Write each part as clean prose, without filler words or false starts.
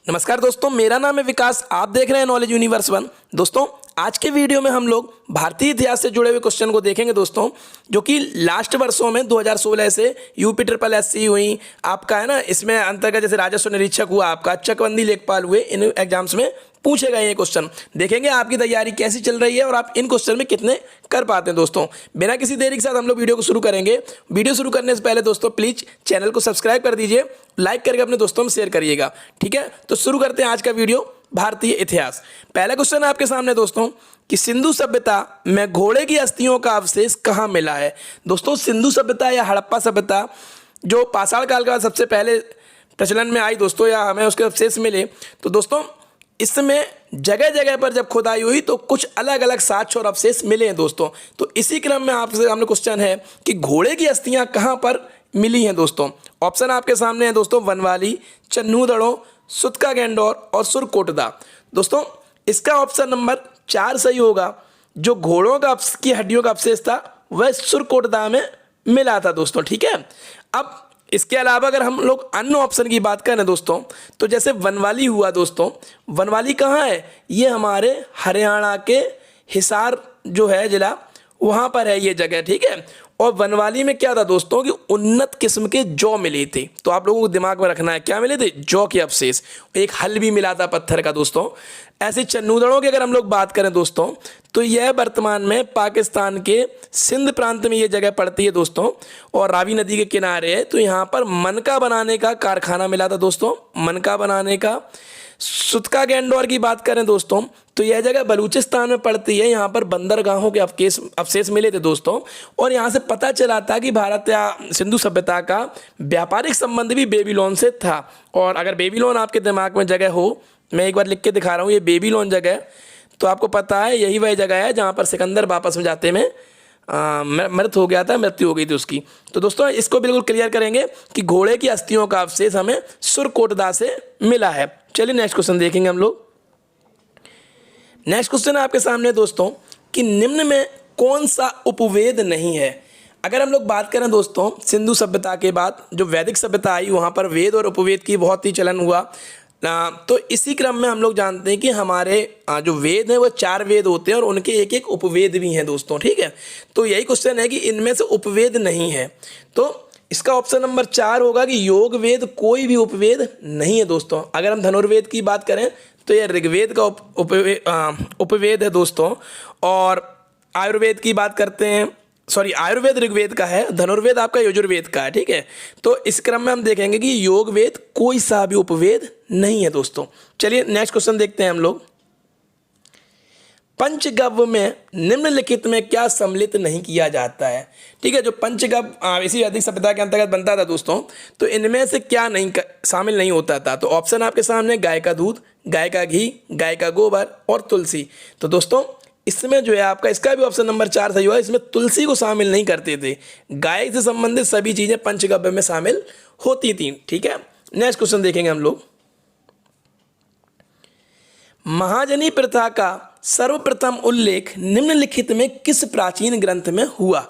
नमस्कार दोस्तों, मेरा नाम है विकास। आप देख रहे हैं नॉलेज यूनिवर्स वन। दोस्तों, आज के वीडियो में हम लोग भारतीय इतिहास से जुड़े हुए क्वेश्चन को देखेंगे दोस्तों, जो कि लास्ट वर्षों में 2016 से यूपी ट्रिपल एससी हुई आपका है ना, इसमें अंतर्गत जैसे राजस्व निरीक्षक हुआ, आपका चकबंदी लेखपाल हुए, इन एग्जाम्स में पूछे गए ये क्वेश्चन। देखेंगे आपकी तैयारी कैसी चल रही है और आप इन क्वेश्चन में कितने कर पाते हैं। दोस्तों, बिना किसी देरी के साथ हम लोग वीडियो को शुरू करेंगे। वीडियो शुरू करने से पहले दोस्तों प्लीज चैनल को सब्सक्राइब कर दीजिए, लाइक करके अपने दोस्तों में शेयर करिएगा। ठीक है, तो शुरू करते हैं आज का वीडियो। भारतीय इतिहास, पहला क्वेश्चन है आपके सामने दोस्तों कि सिंधु सभ्यता में घोड़े की अस्थियों का अवशेष कहाँ मिला है। दोस्तों, सिंधु सभ्यता या हड़प्पा सभ्यता जो पाषाण काल का सबसे पहले प्रचलन में आई दोस्तों, या हमें उसके अवशेष मिले, तो दोस्तों इसमें जगह जगह पर जब खुदाई हुई तो कुछ अलग अलग साक्ष्य और अवशेष मिले हैं दोस्तों। तो इसी क्रम में आपसे हमने क्वेश्चन है कि घोड़े की अस्थियां कहां पर मिली हैं दोस्तों। ऑप्शन आपके सामने है दोस्तों, वनवाली, चन्हूदड़ो, सुतका गैंडोर और सुरकोटदा। दोस्तों, इसका ऑप्शन नंबर 4 सही होगा। जो घोड़ों का की हड्डियों का अवशेष था वह सुरकोटदा में मिला था दोस्तों। ठीक है, अब इसके अलावा अगर हम लोग अन्य ऑप्शन की बात करें दोस्तों, तो जैसे वनवाली हुआ दोस्तों, वनवाली कहाँ है? ये हमारे हरियाणा के हिसार जो है जिला, वहाँ पर है ये जगह। ठीक है, और वनवाली में क्या था दोस्तों कि उन्नत किस्म के जौ मिले थे। तो आप लोगों को दिमाग में रखना है क्या मिले थे? जौ के अवशेष। एक हल भी मिला था पत्थर का दोस्तों। ऐसे चन्नूदड़ों की अगर हम लोग बात करें दोस्तों, तो यह वर्तमान में पाकिस्तान के सिंध प्रांत में ये जगह पड़ती है दोस्तों, और रावी नदी के किनारे है। तो यहाँ पर मनका बनाने का कारखाना मिला था दोस्तों, मनका बनाने का। सुतका गैंडोर की बात करें दोस्तों, तो यह जगह बलूचिस्तान में पड़ती है। यहाँ पर बंदरगाहों के अवशेष मिले थे दोस्तों, और यहाँ से पता चला था कि भारत या सिंधु सभ्यता का व्यापारिक संबंध भी बेबीलोन से था। और अगर बेबीलोन आपके दिमाग में जगह हो, मैं एक बार लिख के दिखा रहा हूँ, ये बेबीलोन जगह, तो आपको पता है यही वह जगह है जहाँ पर सिकंदर वापस में जाते में मृत हो गया था, मृत्यु हो गई थी उसकी। तो दोस्तों इसको बिल्कुल क्लियर करेंगे कि घोड़े की अस्थियों का अवशेष हमें सुरकोटदा से मिला है। चलिए नेक्स्ट क्वेश्चन देखेंगे हम लोग। नेक्स्ट क्वेश्चन है आपके सामने दोस्तों कि निम्न में कौन सा उपवेद नहीं है। अगर हम लोग बात करें दोस्तों, सिंधु सभ्यता के बाद जो वैदिक सभ्यता आई, वहाँ पर वेद और उपवेद की बहुत ही चलन हुआ। तो इसी क्रम में हम लोग जानते हैं कि हमारे जो वेद हैं वो 4 वेद होते हैं और उनके एक एक उपवेद भी हैं दोस्तों। ठीक है, तो यही क्वेश्चन है कि इनमें से उपवेद नहीं है। तो इसका ऑप्शन नंबर 4 होगा कि योग वेद कोई भी उपवेद नहीं है दोस्तों। अगर हम धनुर्वेद की बात करें तो यह ऋग्वेद का उपवेद है दोस्तों। और आयुर्वेद की बात करते हैं, सॉरी आयुर्वेद ऋग्वेद का है, धनुर्वेद आपका यजुर्वेद का है। ठीक है, तो इस क्रम में हम देखेंगे कि योग वेद कोई सा भी उपवेद नहीं है दोस्तों। चलिए नेक्स्ट क्वेश्चन देखते हैं हम लोग। पंचगव्य में निम्नलिखित में क्या सम्मिलित नहीं किया जाता है। ठीक है, जो पंचगव्य इसी वैदिक सभ्यता के अंतर्गत बनता था दोस्तों, तो इनमें से क्या नहीं शामिल नहीं होता था। तो ऑप्शन आपके सामने गाय का दूध, गाय का घी, गाय का गोबर और तुलसी। तो दोस्तों इसमें जो है आपका, इसका भी ऑप्शन नंबर 4 सही हुआ। इसमें तुलसी को शामिल नहीं करते थे। गाय से संबंधित सभी चीजें पंचगव्य में शामिल होती थी। ठीक है, नेक्स्ट क्वेश्चन देखेंगे हम लोग। महाजनी प्रथा का सर्वप्रथम उल्लेख निम्नलिखित में किस प्राचीन ग्रंथ में हुआ।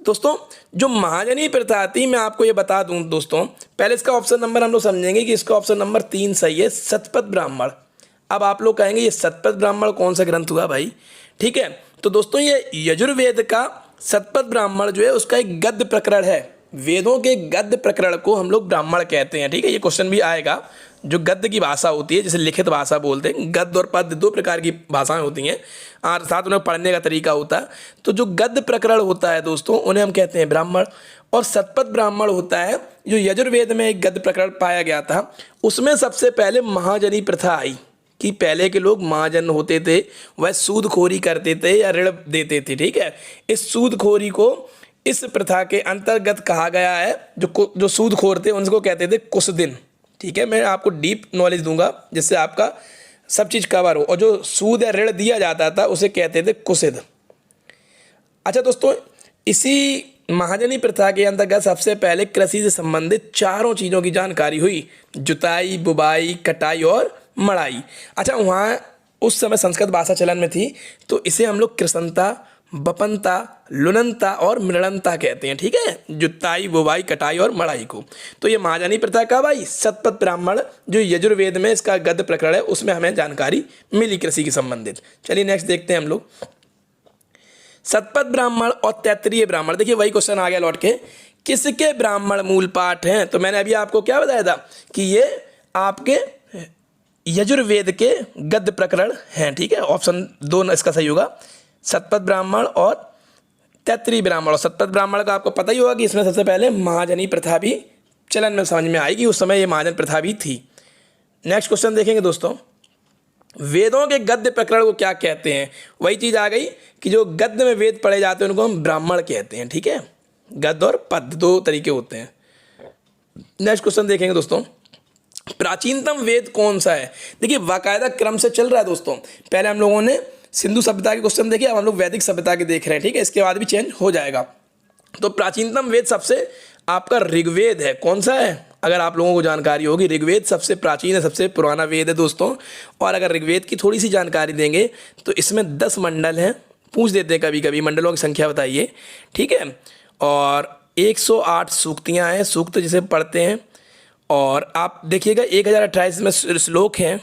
दोस्तों, जो महाजनी प्रथा थी, मैं आपको ये बता दूं दोस्तों, पहले इसका ऑप्शन नंबर हम लोग समझेंगे कि इसका ऑप्शन नंबर 3 सही है, शतपथ ब्राह्मण। अब आप लोग कहेंगे ये शतपथ ब्राह्मण कौन सा ग्रंथ हुआ भाई। ठीक है, तो दोस्तों ये यजुर्वेद का शतपथ ब्राह्मण जो है उसका एक गद्य प्रकरण है। वेदों के गद्य प्रकरण को हम लोग ब्राह्मण कहते हैं। ठीक है, ये क्वेश्चन भी आएगा। जो गद्य की भाषा होती है, जिसे लिखित भाषा बोलते हैं, गद्य और पद्य 2 प्रकार की भाषाएं होती हैं और साथ उन्हें पढ़ने का तरीका होता है। तो जो गद्य प्रकरण होता है दोस्तों, उन्हें हम कहते हैं ब्राह्मण। और शतपथ ब्राह्मण होता है जो यजुर्वेद में एक गद्य प्रकरण पाया गया था। उसमें सबसे पहले महाजनी प्रथा आई कि पहले के लोग महाजन होते थे, वह सूदखोरी करते थे या ऋण देते थे। ठीक है, इस सूदखोरी को इस प्रथा के अंतर्गत कहा गया है। जो सूदखोर थे उनको कहते थे कुसदिन। ठीक है, मैं आपको डीप नॉलेज दूंगा जिससे आपका सब चीज़ कवर हो। और जो सूद या ऋण दिया जाता था उसे कहते थे कुसिद। अच्छा दोस्तों, इसी महाजनी प्रथा के अंतर्गत सबसे पहले कृषि से संबंधित 4 चीज़ों की जानकारी हुई, जुताई, बुबाई, कटाई और मड़ाई। अच्छा, वहाँ उस समय संस्कृत भाषा चलन में थी, तो इसे हम लोग कृषंता, बपनता, लुनंता और मृणंता कहते हैं। ठीक है, जुताई, बुवाई, कटाई और मड़ाई को। तो ये महाजनी प्रथा का भाई शतपथ ब्राह्मण जो यजुर्वेद में इसका गद्य प्रकरण है उसमें हमें जानकारी मिली कृषि की संबंधित। चलिए नेक्स्ट देखते हैं हम लोग शतपथ ब्राह्मण और तैत्तिरीय ब्राह्मण। देखिए वही क्वेश्चन आ गया लौट के, किसके ब्राह्मण मूल पाठ हैं? तो मैंने अभी आपको क्या बताया था कि ये आपके यजुर्वेद के गद्य प्रकरण हैं। ठीक है, ऑप्शन 2 इसका सही होगा, शतपथ ब्राह्मण और तैत्तिरीय ब्राह्मण। और शतपथ ब्राह्मण का आपको पता ही होगा कि इसमें सबसे पहले महाजनी प्रथा भी चलन में समझ में आएगी, उस समय ये महाजन प्रथा भी थी। नेक्स्ट क्वेश्चन देखेंगे दोस्तों, वेदों के गद्य प्रकरण को क्या कहते हैं? वही चीज़ आ गई कि जो गद्य में वेद पढ़े जाते हैं उनको हम ब्राह्मण कहते हैं। ठीक है, गद्य और पद्य 2 तरीके होते हैं। नेक्स्ट क्वेश्चन देखेंगे दोस्तों, प्राचीनतम वेद कौन सा है? देखिए बाकायदा क्रम से चल रहा है दोस्तों, पहले हम लोगों ने सिंधु सभ्यता के क्वेश्चन देखे, अब हम लोग वैदिक सभ्यता के देख रहे हैं। ठीक है, इसके बाद भी चेंज हो जाएगा। तो प्राचीनतम वेद सबसे आपका ऋग्वेद है। कौन सा है? अगर आप लोगों को जानकारी होगी, ऋग्वेद सबसे प्राचीन है, सबसे पुराना वेद है दोस्तों। और अगर ऋग्वेद की थोड़ी सी जानकारी देंगे तो इसमें 10 मंडल हैं, पूछ देते हैं कभी कभी, मंडलों की संख्या बताइए। ठीक है, और 108 सूक्तियाँ हैं, सूक्त जिसे पढ़ते हैं। और आप देखिएगा 1028 में श्लोक हैं।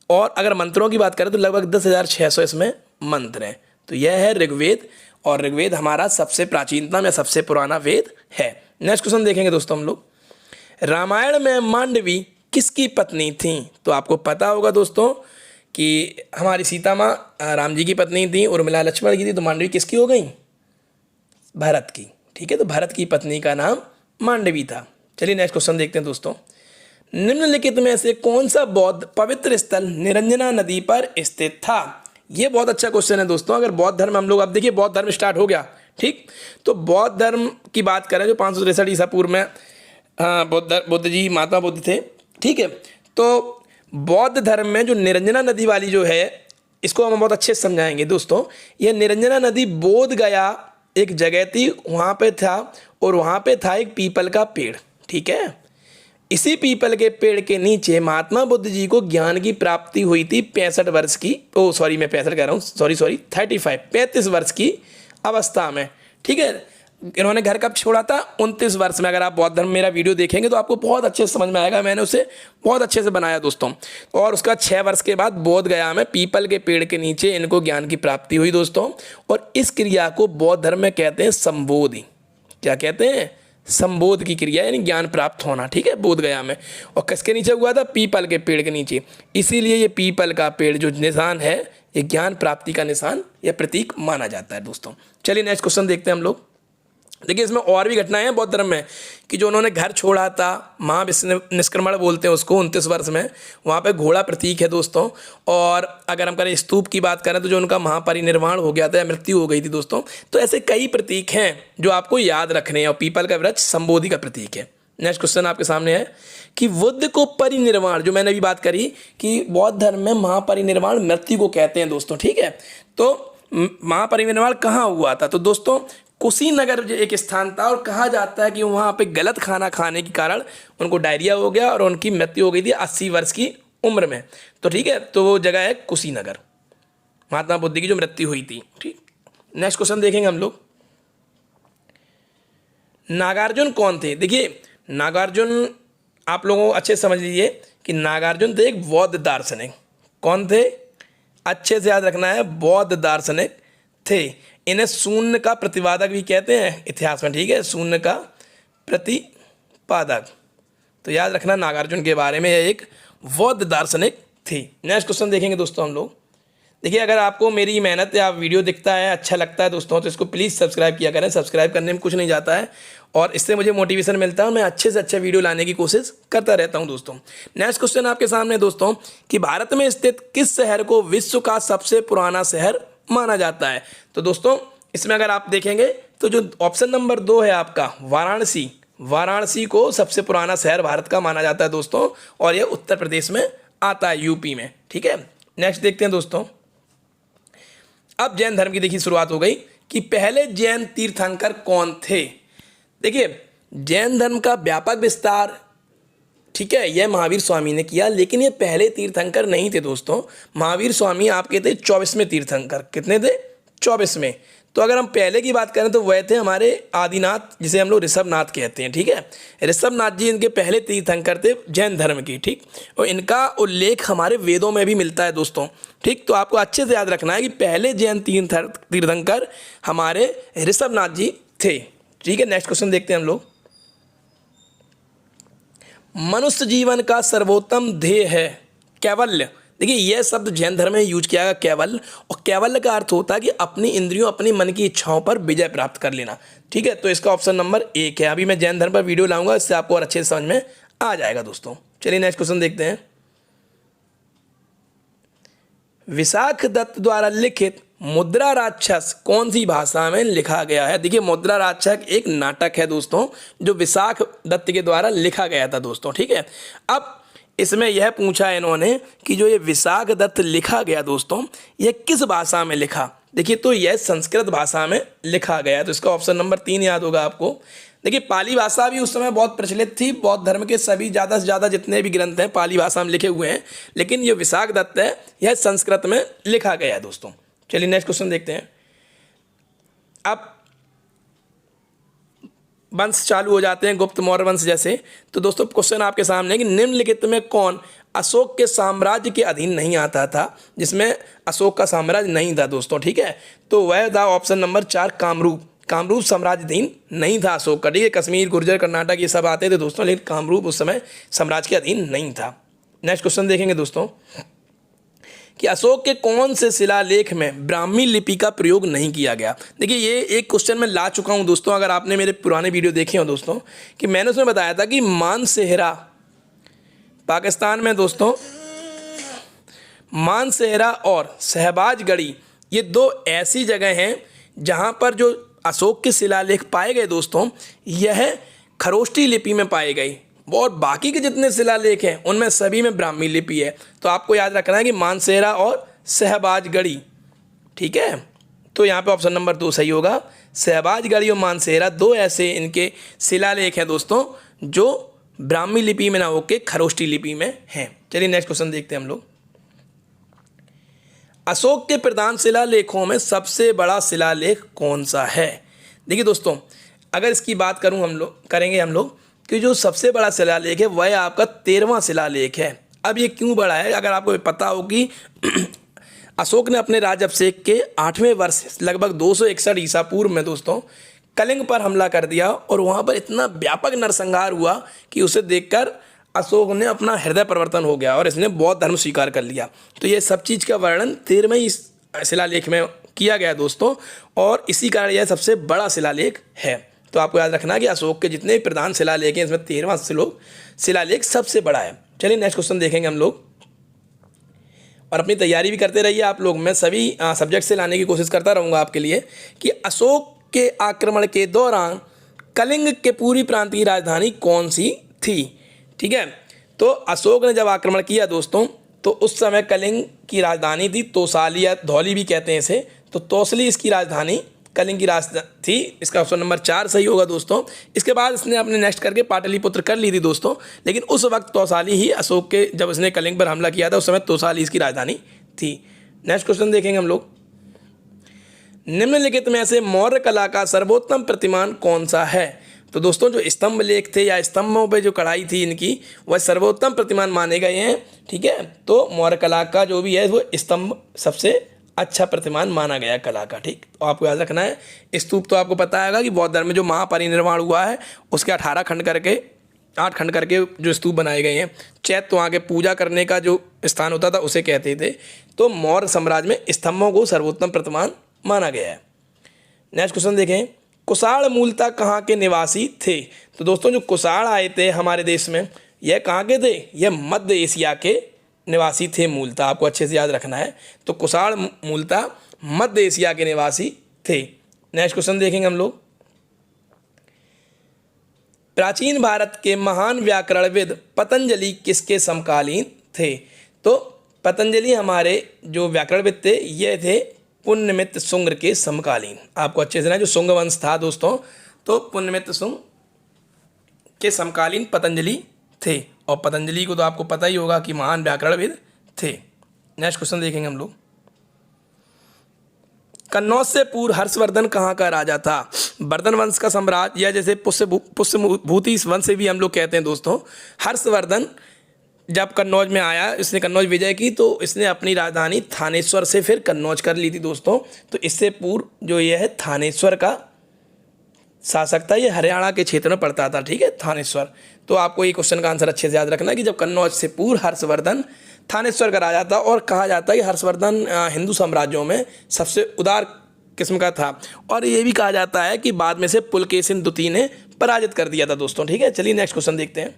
और अगर मंत्रों की बात करें तो लगभग 10,600 इसमें मंत्र हैं। तो यह है ऋग्वेद, और ऋग्वेद हमारा सबसे प्राचीनतम या सबसे पुराना वेद है। नेक्स्ट क्वेश्चन देखेंगे दोस्तों हम लोग, रामायण में मांडवी किसकी पत्नी थी? तो आपको पता होगा दोस्तों कि हमारी सीता माँ राम जी की पत्नी थी, उर्मिला लक्ष्मण की थी। तो मांडवी किसकी हो गई? भरत की। ठीक है, तो भरत की पत्नी का नाम मांडवी था। चलिए नेक्स्ट क्वेश्चन देखते हैं दोस्तों, निम्नलिखित में से कौन सा बौद्ध पवित्र स्थल निरंजना नदी पर स्थित था? ये बहुत अच्छा क्वेश्चन है दोस्तों। अगर बौद्ध धर्म हम लोग, अब देखिए बौद्ध धर्म स्टार्ट हो गया। ठीक, तो बौद्ध धर्म की बात करें जो 563 ईसा पूर्व में बुद्ध जी, महात्मा बुद्ध थे। ठीक है, तो बौद्ध धर्म में जो निरंजना नदी वाली जो है, इसको हम बहुत अच्छे से समझाएंगे दोस्तों। ये निरंजना नदी बोध गया एक जगह थी, वहाँ पे था, और वहाँ पे था एक पीपल का पेड़। ठीक है, इसी पीपल के पेड़ के नीचे महात्मा बुद्ध जी को ज्ञान की प्राप्ति हुई थी 65 वर्ष की, ओ सॉरी मैं 65 कह रहा हूँ, सॉरी 35 वर्ष की अवस्था में। ठीक है, इन्होंने घर कब छोड़ा था? 29 वर्ष में। अगर आप बौद्ध धर्म मेरा वीडियो देखेंगे तो आपको बहुत अच्छे से समझ में आएगा, मैंने उसे बहुत अच्छे से बनाया दोस्तों। और उसका 6 वर्ष के बाद बोध गया में पीपल के पेड़ के नीचे इनको ज्ञान की प्राप्ति हुई दोस्तों। और इस क्रिया को बौद्ध धर्म में कहते हैं संबोधि। क्या कहते हैं? संबोध की क्रिया, यानी ज्ञान प्राप्त होना। ठीक है, बोध गया में। और किसके नीचे हुआ था? पीपल के पेड़ के नीचे। इसीलिए ये पीपल का पेड़ जो निशान है, ये ज्ञान प्राप्ति का निशान या प्रतीक माना जाता है दोस्तों। चलिए नेक्स्ट क्वेश्चन देखते हैं हम लोग। देखिए इसमें और भी घटनाएं हैं बौद्ध धर्म में कि जो उन्होंने घर छोड़ा था, महानिष्क्रमण बोलते हैं उसको, 29 वर्ष में। वहाँ पे घोड़ा प्रतीक है दोस्तों। और अगर हम करें स्तूप की बात करें तो जो उनका महापरिनिर्वाण हो गया था या मृत्यु हो गई थी दोस्तों। तो ऐसे कई प्रतीक हैं जो आपको याद रखने हैं, और पीपल का वृक्ष संबोधि का प्रतीक है। नेक्स्ट क्वेश्चन आपके सामने है कि बुद्ध को परिनिर्वाण, जो मैंने अभी बात करी कि बौद्ध धर्म में महापरिनिर्वाण मृत्यु को कहते हैं दोस्तों। ठीक है, तो महापरिनिर्वाण कहाँ हुआ था? तो दोस्तों कुशीनगर जो एक स्थान था, और कहा जाता है कि वहाँ पे गलत खाना खाने के कारण उनको डायरिया हो गया और उनकी मृत्यु हो गई थी 80 वर्ष की उम्र में। तो ठीक है, तो वो जगह है कुशीनगर, महात्मा बुद्ध की जो मृत्यु हुई थी। ठीक, नेक्स्ट क्वेश्चन देखेंगे हम लोग, नागार्जुन कौन थे? देखिए नागार्जुन आप लोगों को अच्छे से समझ लीजिए कि नागार्जुन थे एक बौद्ध दार्शनिक। कौन थे? अच्छे से याद रखना है, बौद्ध दार्शनिक थे। इन्हें शून्य का प्रतिपादक भी कहते हैं इतिहास में। ठीक है, शून्य का प्रतिपादक। तो याद रखना नागार्जुन के बारे में, एक बौद्ध दार्शनिक थी। नेक्स्ट क्वेश्चन देखेंगे दोस्तों हम लोग। देखिए अगर आपको मेरी मेहनत या वीडियो दिखता है, अच्छा लगता है दोस्तों, तो इसको प्लीज़ सब्सक्राइब किया करें। सब्सक्राइब करने में कुछ नहीं जाता है, और इससे मुझे मोटिवेशन मिलता है। मैं अच्छे से अच्छा वीडियो लाने की कोशिश करता रहता हूं दोस्तों। नेक्स्ट क्वेश्चन आपके सामने दोस्तों कि भारत में स्थित किस शहर को विश्व का सबसे पुराना शहर माना जाता है? तो दोस्तों इसमें अगर आप देखेंगे तो जो ऑप्शन नंबर 2 है आपका, वाराणसी, वाराणसी को सबसे पुराना शहर भारत का माना जाता है दोस्तों। और यह उत्तर प्रदेश में आता है, यूपी में। ठीक है, नेक्स्ट देखते हैं दोस्तों। अब जैन धर्म की देखिए शुरुआत हो गई कि पहले जैन तीर्थंकर कौन थे। देखिए जैन धर्म का व्यापक विस्तार, ठीक है, यह महावीर स्वामी ने किया, लेकिन ये पहले तीर्थंकर नहीं थे दोस्तों। महावीर स्वामी आपके थे 24वें तीर्थंकर। कितने थे? 24वें। तो अगर हम पहले की बात करें तो वह थे हमारे आदिनाथ, जिसे हम लोग ऋषभनाथ कहते हैं। ठीक है, ऋषभनाथ जी इनके पहले तीर्थंकर थे जैन धर्म की। ठीक, और इनका उल्लेख हमारे वेदों में भी मिलता है दोस्तों। ठीक, तो आपको अच्छे से याद रखना है कि पहले जैन तीर्थंकर हमारे ऋषभनाथ जी थे। ठीक है, नेक्स्ट क्वेश्चन देखते हैं हम लोग। मनुष्य जीवन का सर्वोत्तम ध्येय है कैवल्य। देखिए यह शब्द जैन धर्म में यूज किया गया कैवल्य, और कैवल्य का अर्थ होता है कि अपनी इंद्रियों अपनी मन की इच्छाओं पर विजय प्राप्त कर लेना। ठीक है, तो इसका ऑप्शन नंबर 1 है। अभी मैं जैन धर्म पर वीडियो लाऊंगा, इससे आपको और अच्छे से समझ में आ जाएगा दोस्तों। चलिए नेक्स्ट क्वेश्चन देखते हैं। विशाख दत्त द्वारा लिखित मुद्रा राक्षस कौन सी भाषा में लिखा गया है? देखिए मुद्रा राक्षस एक नाटक है दोस्तों, जो विशाख दत्त के द्वारा लिखा गया था दोस्तों। ठीक है, अब इसमें यह पूछा इन्होंने कि जो ये विशाख दत्त लिखा गया दोस्तों, यह किस भाषा में लिखा? देखिए तो यह संस्कृत भाषा में लिखा गया, तो इसका ऑप्शन नंबर 3 याद होगा आपको। देखिए पाली भाषा भी उस समय बहुत प्रचलित थी, बौद्ध धर्म के सभी ज़्यादा से ज़्यादा जितने भी ग्रंथ हैं पाली भाषा में लिखे हुए हैं, लेकिन ये विशाख दत्त है यह संस्कृत में लिखा गया है दोस्तों। चलिए नेक्स्ट क्वेश्चन देखते हैं। अब वंश चालू हो जाते हैं, गुप्त मौर्य वंश जैसे। तो दोस्तों क्वेश्चन आपके सामने कि निम्नलिखित में कौन अशोक के साम्राज्य के अधीन नहीं आता था, जिसमें अशोक का साम्राज्य नहीं था दोस्तों। ठीक है, तो वह था ऑप्शन नंबर 4 कामरूप। कामरूप साम्राज्य अधीन नहीं था अशोक का। ठीक है, कश्मीर, गुर्जर, कर्नाटक ये सब आते थे दोस्तों, लेकिन कामरूप उस समय साम्राज्य के अधीन नहीं था। नेक्स्ट क्वेश्चन देखेंगे दोस्तों कि अशोक के कौन से शिलालेख में ब्राह्मी लिपि का प्रयोग नहीं किया गया। देखिए ये एक क्वेश्चन मैं ला चुका हूं दोस्तों, अगर आपने मेरे पुराने वीडियो देखे हो दोस्तों, कि मैंने उसमें बताया था कि मानसेहरा पाकिस्तान में दोस्तों, मानसेहरा और शहबाजगढ़ी ये 2 ऐसी जगह हैं जहां पर जो अशोक के शिलालेख पाए गए दोस्तों, यह खरोष्टी लिपि में पाए गए, और बाकी के जितने शिलालेख हैं उनमें सभी में ब्राह्मी लिपि है। तो आपको याद रखना है कि मानसेहरा और शहबाजगढ़ी। ठीक है, तो यहाँ पे ऑप्शन नंबर 2 सही होगा। शहबाजगढ़ी और मानसेहरा 2 ऐसे इनके शिलालेख हैं दोस्तों जो ब्राह्मी लिपि में ना होकर खरोष्टी लिपि में हैं। चलिए नेक्स्ट क्वेश्चन देखते हैं हम लोग। अशोक के प्रधान शिलालेखों में सबसे बड़ा शिलालेख कौन सा है? देखिए दोस्तों अगर इसकी बात करेंगे हम लोग कि जो सबसे बड़ा शिलालेख है वह आपका 13वां शिलालेख है। अब ये क्यों बड़ा है? अगर आपको पता हो कि अशोक ने अपने राज्याभिषेक के 8वें वर्ष लगभग 261 ईसा पूर्व में दोस्तों कलिंग पर हमला कर दिया, और वहाँ पर इतना व्यापक नरसंहार हुआ कि उसे देखकर अशोक ने अपना हृदय परिवर्तन हो गया और इसने बौद्ध धर्म स्वीकार कर लिया। तो ये सब चीज़ का वर्णन 13वें शिलालेख में किया गया दोस्तों, और इसी कारण यह सबसे बड़ा शिलालेख है। तो आपको याद रखना है कि अशोक के जितने भी प्रधान शिलालेख हैं इसमें 13वां शिलालेख सबसे बड़ा है। चलिए नेक्स्ट क्वेश्चन देखेंगे हम लोग, और अपनी तैयारी भी करते रहिए आप लोग। मैं सभी सब्जेक्ट से लाने की कोशिश करता रहूँगा आपके लिए कि अशोक के आक्रमण के दौरान कलिंग के पूरी प्रांत की राजधानी कौन सी थी? ठीक है, तो अशोक ने जब आक्रमण किया दोस्तों तो उस समय कलिंग की राजधानी थी तोसाली या धौली भी कहते हैं इसे, तो तोसली इसकी राजधानी कलिंग की राजधानी थी। इसका ऑप्शन नंबर 4 सही होगा दोस्तों। इसके बाद इसने अपने नेक्स्ट करके पाटलिपुत्र कर ली थी दोस्तों, लेकिन उस वक्त तोसाली ही अशोक के जब इसने कलिंग पर हमला किया था उस समय तोसाली इसकी राजधानी थी। नेक्स्ट क्वेश्चन देखेंगे हम लोग। निम्नलिखित में से मौर्य कला का सर्वोत्तम प्रतिमान कौन सा है? तो दोस्तों जो स्तंभ लेख थे या स्तंभों पे जो कढ़ाई थी इनकी, वह सर्वोत्तम प्रतिमान माने गए हैं। ठीक है, तो मौर्य कला का जो भी है वो स्तंभ सबसे अच्छा प्रतिमान माना गया कला का। ठीक, तो आपको याद रखना है। स्तूप तो आपको पता है कि बौद्ध धर्म में जो महापरिनिर्वाण हुआ है उसके 8 खंड करके जो स्तूप बनाए गए हैं। चैत्य तो आगे पूजा करने का जो स्थान होता था उसे कहते थे। तो मौर्य साम्राज्य में स्तंभों को सर्वोत्तम प्रतिमान माना गया है। नेक्स्ट क्वेश्चन देखें, कुषाण मूलतः कहाँ के निवासी थे? तो दोस्तों जो कुषाण आए थे हमारे देश में, यह कहाँ के थे? यह मध्य एशिया के निवासी थे मूलतः, आपको अच्छे से याद रखना है। तो कुषाण मूलतः मध्य एशिया के निवासी थे। नेक्स्ट क्वेश्चन देखेंगे हम लोग। प्राचीन भारत के महान व्याकरणविद पतंजलि किसके समकालीन थे? तो पतंजलि हमारे जो व्याकरणविद थे ये थे पुण्यमित्र शुंग के समकालीन। आपको अच्छे से ना, जो शुंग वंश था दोस्तों, तो पुण्यमित्र शुंग के समकालीन पतंजलि थे, और पतंजलि को तो आपको पता ही होगा कि महान व्याकरणविद थे। नेक्स्ट क्वेश्चन देखेंगे हम लोग। कन्नौज से पूर्व हर्षवर्धन कहाँ का राजा था? वर्धन वंश का सम्राट, या जैसे पुष्यभूति वंश से भी हम लोग कहते हैं दोस्तों। हर्षवर्धन जब कन्नौज में आया, इसने कन्नौज विजय की, तो इसने अपनी राजधानी थानेश्वर से फिर कन्नौज कर ली थी दोस्तों। तो इससे पूर्व जो ये है थानेश्वर का शासक था, ये हरियाणा के क्षेत्र में पड़ता था, ठीक है, थानेश्वर। तो आपको ये क्वेश्चन का आंसर अच्छे से याद रखना है कि जब कन्नौज से पूर्व हर्षवर्धन थानेश्वर का राजा था, और कहा जाता है कि हर्षवर्धन हिंदू साम्राज्यों में सबसे उदार किस्म का था, और ये भी कहा जाता है कि बाद में से पुलकेशिन द्वितीय ने पराजित कर दिया था दोस्तों, ठीक है। चलिए नेक्स्ट क्वेश्चन देखते हैं।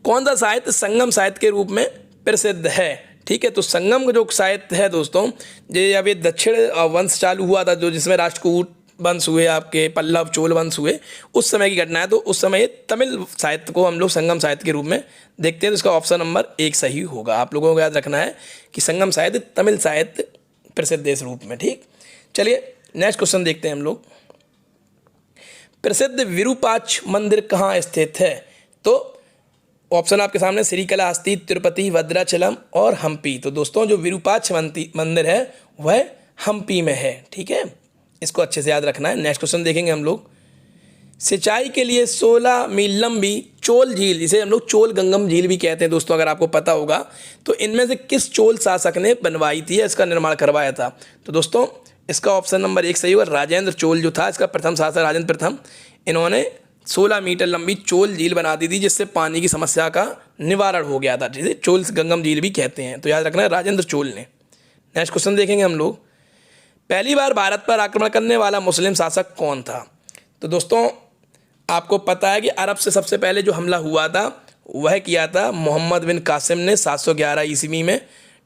कौन सा साहित्य संगम साहित्य के रूप में प्रसिद्ध है? ठीक है, तो संगम जो साहित्य है दोस्तों, ये अब ये दक्षिण वंश चालू हुआ था, जो जिसमें राष्ट्रकूट वंश हुए, आपके पल्लव चोल वंश हुए, उस समय की घटना है। तो उस समय तमिल साहित्य को हम लोग संगम साहित्य के रूप में देखते हैं। तो इसका ऑप्शन नंबर 1 सही होगा। आप लोगों को याद रखना है कि संगम साहित्य तमिल साहित्य प्रसिद्ध है इस रूप में, ठीक। चलिए नेक्स्ट क्वेश्चन देखते हैं हम लोग। प्रसिद्ध विरूपाक्ष मंदिर कहाँ स्थित है? तो ऑप्शन आपके सामने श्रीकालाहस्ती, तिरुपति, भद्राचलम और हम्पी। तो दोस्तों जो विरूपाक्ष मंदिर है वह हम्पी में है, ठीक है, इसको अच्छे से याद रखना है। नेक्स्ट क्वेश्चन देखेंगे हम लोग। सिंचाई के लिए 16 मील लंबी चोल झील, जिसे हम लोग चोल गंगम झील भी कहते हैं दोस्तों, अगर आपको पता होगा, तो इनमें से किस चोल शासक ने बनवाई थी, इसका निर्माण करवाया था? तो दोस्तों इसका ऑप्शन नंबर 1 सही होगा। राजेंद्र चोल जो था, इसका प्रथम शासक राजेंद्र प्रथम, इन्होंने 16 मीटर लंबी चोल झील बना दी थी, जिससे पानी की समस्या का निवारण हो गया था, जिसे चोल गंगम झील भी कहते हैं। तो याद रखना है राजेंद्र चोल ने। नेक्स्ट क्वेश्चन देखेंगे हम लोग। पहली बार भारत पर आक्रमण करने वाला मुस्लिम शासक कौन था? तो दोस्तों आपको पता है कि अरब से सबसे पहले जो हमला हुआ था वह किया था मोहम्मद बिन कासिम ने 711 ईस्वी में,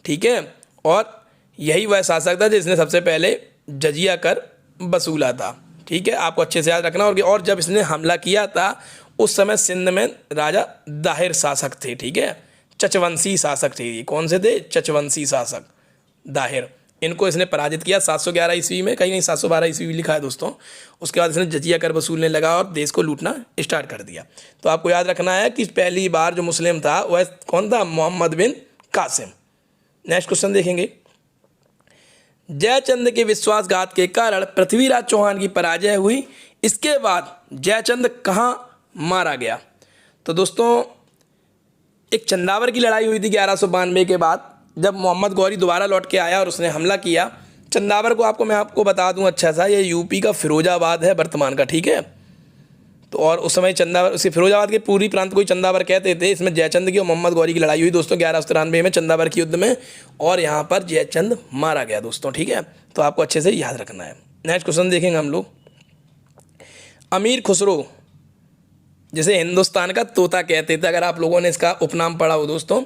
ठीक है, और यही वह शासक था जिसने सबसे पहले जजिया कर वसूला था, ठीक है, आपको अच्छे से याद रखना। और जब इसने हमला किया था उस समय सिंध में राजा दाहिर शासक थे, ठीक है, चचवंशी शासक थे। ये कौन से थे? चचवंशी शासक दाहिर। इनको इसने पराजित किया 711 ईस्वी में, कहीं 712 ईस्वी भी लिखा है दोस्तों। उसके बाद इसने जजिया कर वसूलने लगा और देश को लूटना स्टार्ट कर दिया। तो आपको याद रखना है कि पहली बार जो मुस्लिम था वह कौन था? मोहम्मद बिन कासिम। नेक्स्ट क्वेश्चन देखेंगे। जयचंद के विश्वासघात के कारण पृथ्वीराज चौहान की पराजय हुई, इसके बाद जयचंद कहाँ मारा गया? तो दोस्तों एक चंदावर की लड़ाई हुई थी 1192 के बाद, जब मोहम्मद गौरी दोबारा लौट के आया और उसने हमला किया। चंदावर को मैं आपको बता दूं अच्छा सा, ये यूपी का फिरोजाबाद है वर्तमान का, ठीक है। तो और उस समय चंदावर, उसी फिरोजाबाद के पूरी प्रांत को ही चंदावर कहते थे। इसमें जयचंद की और मोहम्मद गौरी की लड़ाई हुई दोस्तों 1193 में चंदावर के युद्ध में, और यहाँ पर जयचंद मारा गया दोस्तों, ठीक है। तो आपको अच्छे से याद रखना है। नेक्स्ट क्वेश्चन देखेंगे हम लोग। अमीर खुसरो, जिसे हिंदुस्तान का तोता कहते थे, अगर आप लोगों ने इसका उपनाम पढ़ा हो दोस्तों,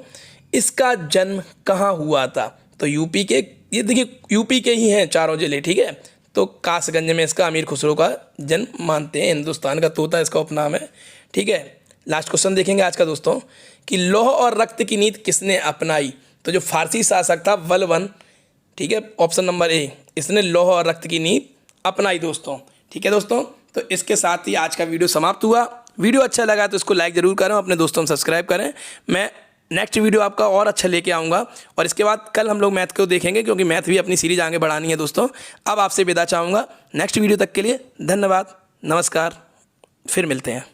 इसका जन्म कहाँ हुआ था? तो यूपी के, ये देखिए यूपी के ही हैं चारों जिले, ठीक है। तो कासगंज में इसका अमीर खुसरो का जन्म मानते हैं। हिंदुस्तान का तोता इसका उपनाम है, ठीक है। लास्ट क्वेश्चन देखेंगे आज का दोस्तों कि लौह और रक्त की नीति किसने अपनाई? तो जो फारसी शासक था बलबन, ठीक है, ऑप्शन नंबर ए, इसने लौह और रक्त की नीति अपनाई दोस्तों, ठीक है दोस्तों। तो इसके साथ ही आज का वीडियो समाप्त हुआ। वीडियो अच्छा लगा तो इसको लाइक ज़रूर करें, अपने दोस्तों में सब्सक्राइब करें। मैं नेक्स्ट वीडियो आपका और अच्छा लेके आऊँगा, और इसके बाद कल हम लोग मैथ को देखेंगे, क्योंकि मैथ भी अपनी सीरीज आगे बढ़ानी है दोस्तों। अब आपसे विदा चाहूँगा। नेक्स्ट वीडियो तक के लिए धन्यवाद, नमस्कार, फिर मिलते हैं।